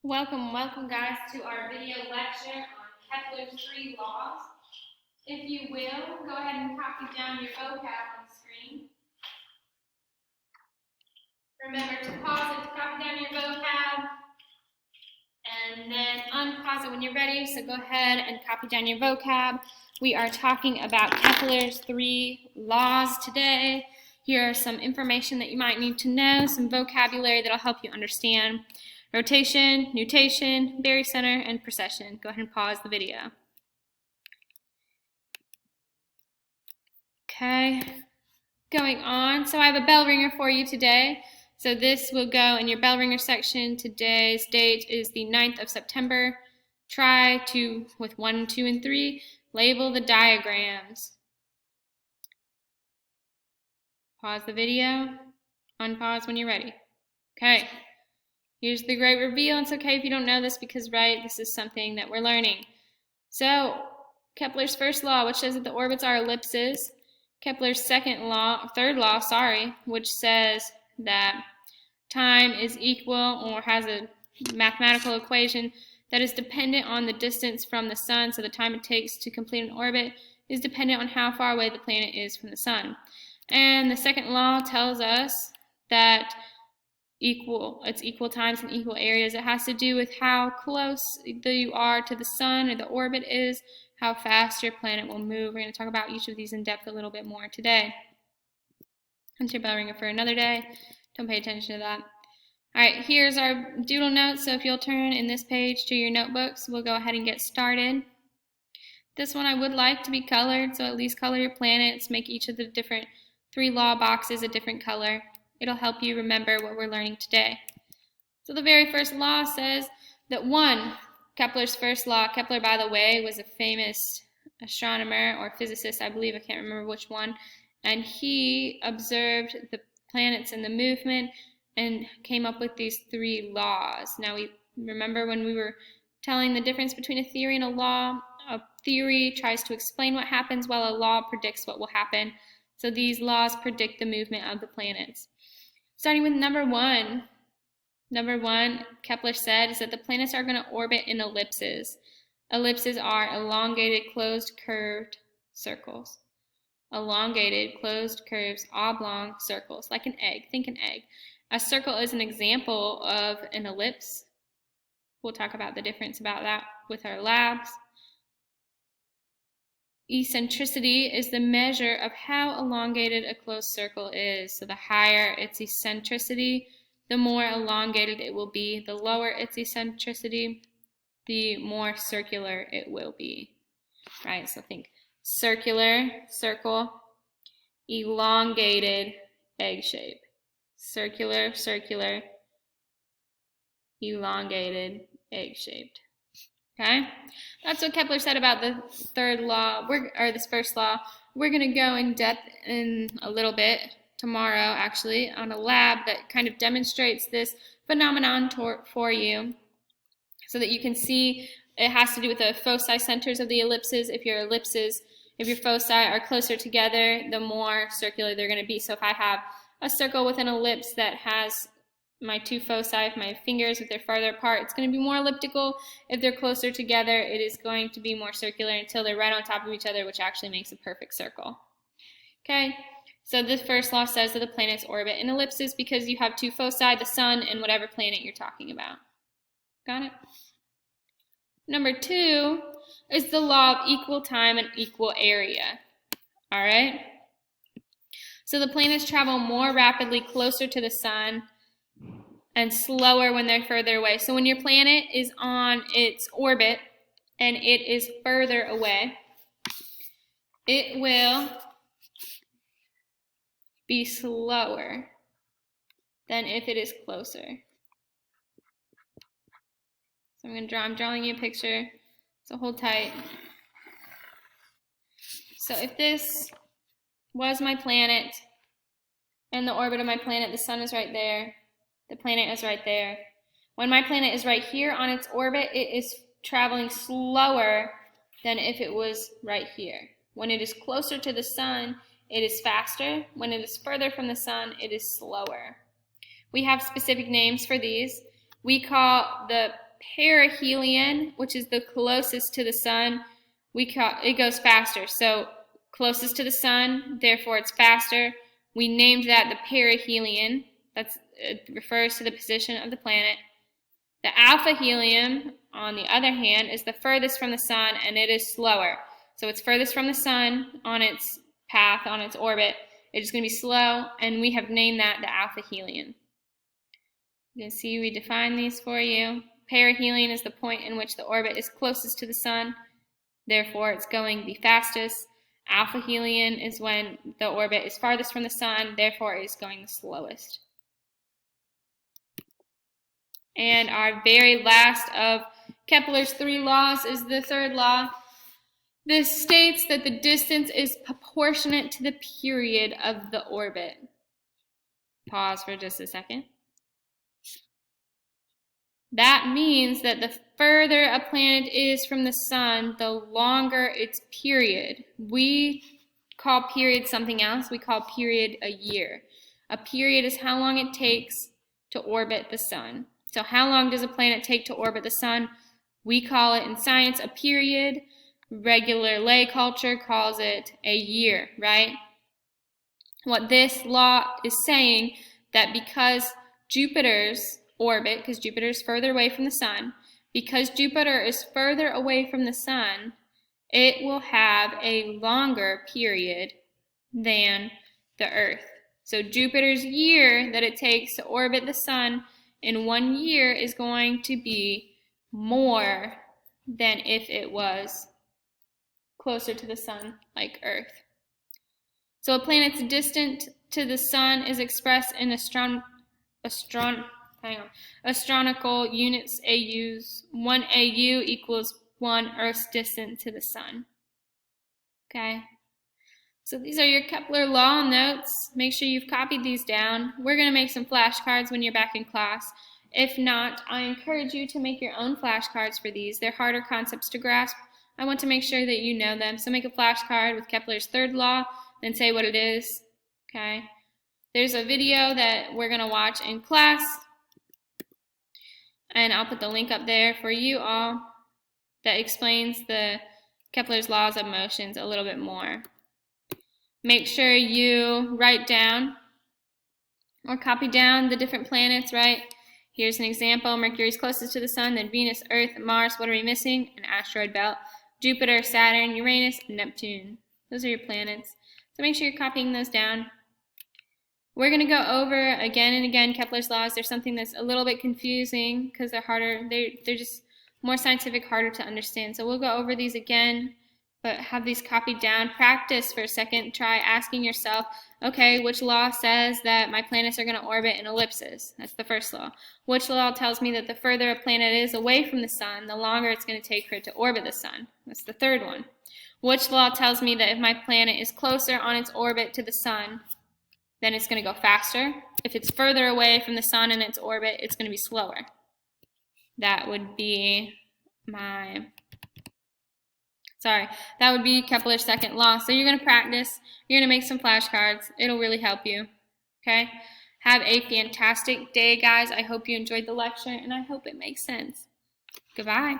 Welcome guys to our video lecture on Kepler's 3 laws. If you will, go ahead and copy down your vocab on the screen. Remember to pause it to copy down your vocab and then unpause it when you're ready. So go ahead and copy down your vocab. We are talking about Kepler's 3 laws today. Here are some information that you might need to know, some vocabulary that'll help you understand rotation, nutation, barycenter, and precession. Go ahead and pause the video. Okay, going on. So I have a bell ringer for you today. So this will go in your bell ringer section. Today's date is the 9th of September. Try to, with 1, 2, and 3, label the diagrams. Pause the video. Unpause when you're ready. Okay. Here's the great reveal. It's okay if you don't know this because, right, this is something that we're learning. So, Kepler's first law, which says that the orbits are ellipses. Kepler's third law, which says that time is equal or has a mathematical equation that is dependent on the distance from the sun. So the time it takes to complete an orbit is dependent on how far away the planet is from the sun. And the second law tells us that it's equal times and equal areas. It has to do with how close you are to the sun or the orbit is, how fast your planet will move. We're going to talk about each of these in depth a little bit more today. That's your bell ringer for another day. Don't pay attention to that. All right, here's our doodle notes. So if you'll turn in this page to your notebooks, we'll go ahead and get started. This one I would like to be colored, so at least color your planets. Make each of the different 3 law boxes a different color. It'll help you remember what we're learning today. So the very first law says that Kepler's first law. Kepler, by the way, was a famous astronomer or physicist, I believe, I can't remember which one, and he observed the planets and the movement and came up with these 3 laws. Now, we remember when we were telling the difference between a theory and a law. A theory tries to explain what happens while a law predicts what will happen. So these laws predict the movement of the planets. Starting with number 1. Number 1, Kepler said, is that the planets are going to orbit in ellipses. Ellipses are elongated, closed, curved circles. Elongated, closed, curves, oblong circles, like an egg. Think an egg. A circle is an example of an ellipse. We'll talk about the difference about that with our labs. Eccentricity is the measure of how elongated a closed circle is. So the higher its eccentricity, the more elongated it will be. The lower its eccentricity, the more circular it will be. Right? So think circular, circle, elongated, egg shape. Circular, circular, elongated, egg shaped. Okay, that's what Kepler said about the third law, or this first law. We're going to go in depth in a little bit tomorrow, actually, on a lab that kind of demonstrates this phenomenon for you so that you can see it has to do with the foci centers of the ellipses. If your foci are closer together, the more circular they're going to be. So if I have a circle with an ellipse that has my 2 foci, my fingers, if they're farther apart, it's going to be more elliptical. If they're closer together, it is going to be more circular until they're right on top of each other, which actually makes a perfect circle. Okay, so this first law says that the planets orbit in ellipses because you have 2 foci, the sun and whatever planet you're talking about. Got it? Number 2 is the law of equal time and equal area. All right? So the planets travel more rapidly closer to the sun and slower when they're further away. So when your planet is on its orbit and it is further away, it will be slower than if it is closer. So I'm drawing you a picture, so hold tight. So if this was my planet and the orbit of my planet, the sun is right there, the planet is right there. When my planet is right here on its orbit, it is traveling slower than if it was right here. When it is closer to the sun, it is faster. When it is further from the sun, it is slower. We have specific names for these. We call the perihelion, which is the closest to the sun, it goes faster. So closest to the sun, therefore it's faster. We named that the perihelion. It refers to the position of the planet. The alpha helium, on the other hand, is the furthest from the sun, and it is slower. So it's furthest from the sun on its path, on its orbit. It is going to be slow, and we have named that the alpha helium. You can see we define these for you. Perihelion is the point in which the orbit is closest to the sun, therefore it's going the fastest. Alpha helion is when the orbit is farthest from the sun, therefore it is going the slowest. And our very last of Kepler's 3 laws is the third law. This states that the distance is proportionate to the period of the orbit. Pause for just a second. That means that the further a planet is from the sun, the longer its period. We call period something else. We call period a year. A period is how long it takes to orbit the sun. So how long does a planet take to orbit the sun? We call it in science a period. Regular lay culture calls it a year, right? What this law is saying, that because Jupiter's orbit, because Jupiter is further away from the sun, because Jupiter is further away from the sun, it will have a longer period than the Earth. So Jupiter's year that it takes to orbit the sun in 1 year is going to be more than if it was closer to the sun like Earth. So a planet's distance to the sun is expressed in astronomical units, AUs. 1 AU equals 1 Earth's distance to the sun. Okay? So these are your Kepler law notes. Make sure you've copied these down. We're going to make some flashcards when you're back in class. If not, I encourage you to make your own flashcards for these. They're harder concepts to grasp. I want to make sure that you know them. So make a flashcard with Kepler's third law, then say what it is. Okay? There's a video that we're going to watch in class, and I'll put the link up there for you all that explains the Kepler's laws of motions a little bit more. Make sure you write down or copy down the different planets, right? Here's an example. Mercury's closest to the sun, then Venus, Earth, Mars. What are we missing? An asteroid belt. Jupiter, Saturn, Uranus, Neptune. Those are your planets. So make sure you're copying those down. We're going to go over again and again Kepler's laws. There's something that's a little bit confusing because they're harder. They're just more scientific, harder to understand. So we'll go over these again, but have these copied down. Practice for a second. Try asking yourself, okay, which law says that my planets are going to orbit in ellipses? That's the first law. Which law tells me that the further a planet is away from the sun, the longer it's going to take for it to orbit the sun? That's the third one. Which law tells me that if my planet is closer on its orbit to the sun, then it's going to go faster? If it's further away from the sun in its orbit, it's going to be slower. That would be that would be Kepler's second law. So you're going to practice. You're going to make some flashcards. It'll really help you. Okay? Have a fantastic day, guys. I hope you enjoyed the lecture, and I hope it makes sense. Goodbye.